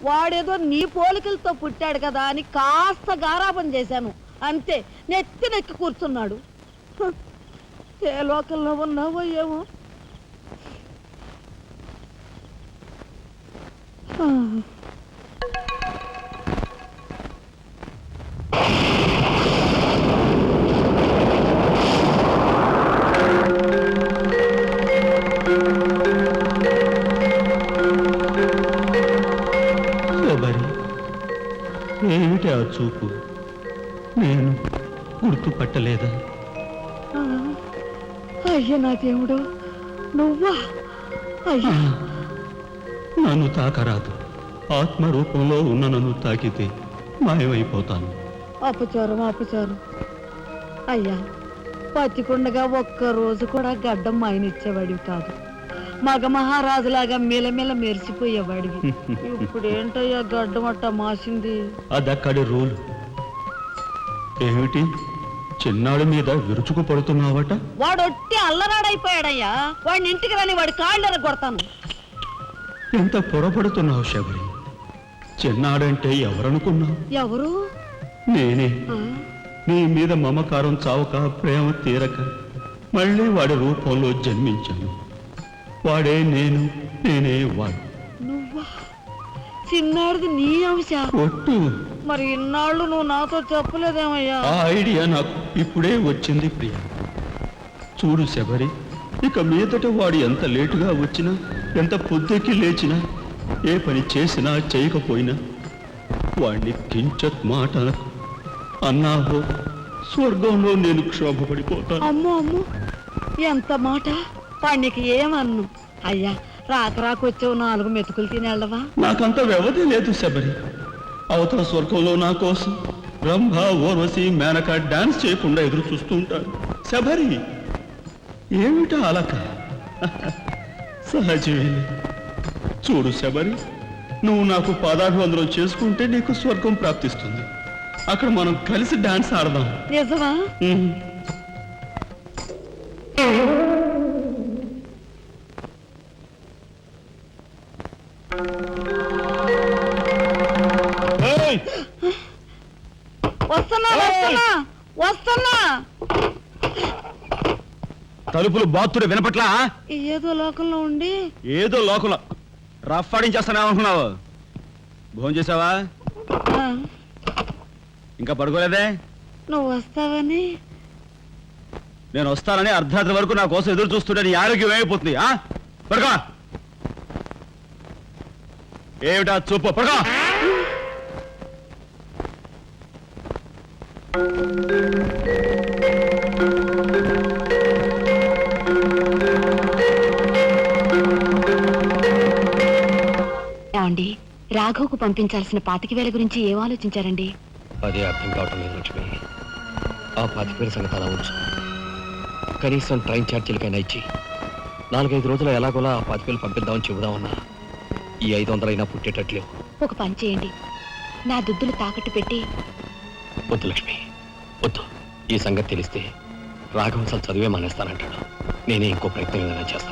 వాడేదో నీ పోలికలతో పుట్టాడు కదా అని కాస్త గారాబం చేశాను అంతే. నెత్తి కూర్చున్నాడు. ఏ లోకంలో ఉన్నావో ఏమో. ఏమిటి ఆ చూపు? నేను గుర్తుపట్టలేదా? అయ్యా నా దేవుడు, నువ్వా? అయ్యా నన్ను తాకరాదు. ఆత్మరూపంలో ఉన్న నన్ను తాకితే మాయమైపోతాను. అపచారం అపచారం. అయ్యా పచ్చికుండగా ఒక్కరోజు కూడా గడ్డం మాయనిచ్చేవాడివి కాదు. మగ మహారాజులాగా మెలమెల మెరిసిపోయేవాడివి. ఇప్పుడు ఏంటయ్యా గడ్డం అట్ట మాసింది? అదక్కడి రూలు. ఏమిటి చిన్నాడు మీద విరుచుకు పడుతున్నావట? వాడు ఒట్టి అల్లరాడైపోయాడయ్యా. వాడిని ఇంటికి రాని వాడి కాళ్ళని కొడతాను. ఎంత పొరపడుతున్నావు శబరి? చిన్నాడంటే ఎవరనుకున్నావు? ఎవరు? నేనే. నీ మీద మమకారం చావక, ప్రేమ తీరక మళ్ళీ వాడి రూపంలో జన్మించాను. వాడే నేను, నేనే వాడు. నువ్వా? చిన్నాడిది నీ అంశ? ఒట్టు. మరి ఇన్నాళ్ళు నువ్వు నాతో చెప్పలేదేమయ్యా? ఆ ఐడియా నాకు ఇప్పుడే వచ్చింది ప్రియ. చూడు శబరి, ఇక మీదట వాడు ఎంత లేటుగా వచ్చినా, ఎంత పొద్దుకి లేచినా, ఏ పని చేసినా చేయకపోయినా వాడిని కించత్ మాట అన్నావో స్వర్గంలో నేను క్షోభపడిపోతాను. అమ్మో అమ్మో, ఎంత మాట! వాడికి ఏమన్ను? అయ్యా రాకొచ్చావు 4 మెతుకులు తినేళ్ళవా? నాకంత వ్యవధి లేదు శబరి. అవతల స్వర్గంలో నా కోసం బ్రహ్మ, ఊర్వశి, మేనక డాన్స్ చేయకుండా ఎదురు చూస్తూ ఉంటారు. శబరి ఏమిటా అలక? సహజమే. చూడు శబరి, నువ్వు నాకు పాదాభివందనం చేసుకుంటే నీకు స్వర్గం ప్రాప్తిస్తుంది. అక్కడ మనం కలిసి డాన్స్ ఆడదాం. నిజమా? వస్తున్నా వస్తున్నా వస్తున్నా. తలుపులు బాత్తుడు వినపట్లా? ఏదో లోకంలో ఉండి ఏదో లోకంలో రఫ్ ఆడించేస్తానేమనుకున్నావు? భోజనం చేసావా? ఇంకా పడుకోలేదే? నువ్వు వస్తావని. నేను వస్తానని అర్ధరాత్రి వరకు నా కోసం ఎదురు చూస్తుంటే నీ ఆరోగ్యం ఏమైపోతుంది? పడుకో. ఏమిటా చూపు? పడుకో. ఏమండి, రాఘవ్కు పంపించాల్సిన 25,000 గురించి ఏం ఆలోచించారండి? అదే అర్థం కావటం లేదు లక్ష్మి. ఆ 25,000 సంగతి అలా ఉంచు. కనీసం ట్రైన్ ఛార్జీలకైనా ఇచ్చి 4-5 రోజులు ఎలాగోలా ఆ 25,000 పంపిద్దామని చెబుదామన్నా ఈ 500 అయినా పుట్టేటట్లేవు. ఒక పని చేయండి, నా దుద్దులు తాకట్టు పెట్టి. వద్దు లక్ష్మి, వద్దు. ఈ సంగతి తెలిస్తే రాఘవ్ అసలు చదివే మానేస్తానంటాడు. నేనే ఇంకో ప్రయత్నం ఏదైనా చేస్తాను.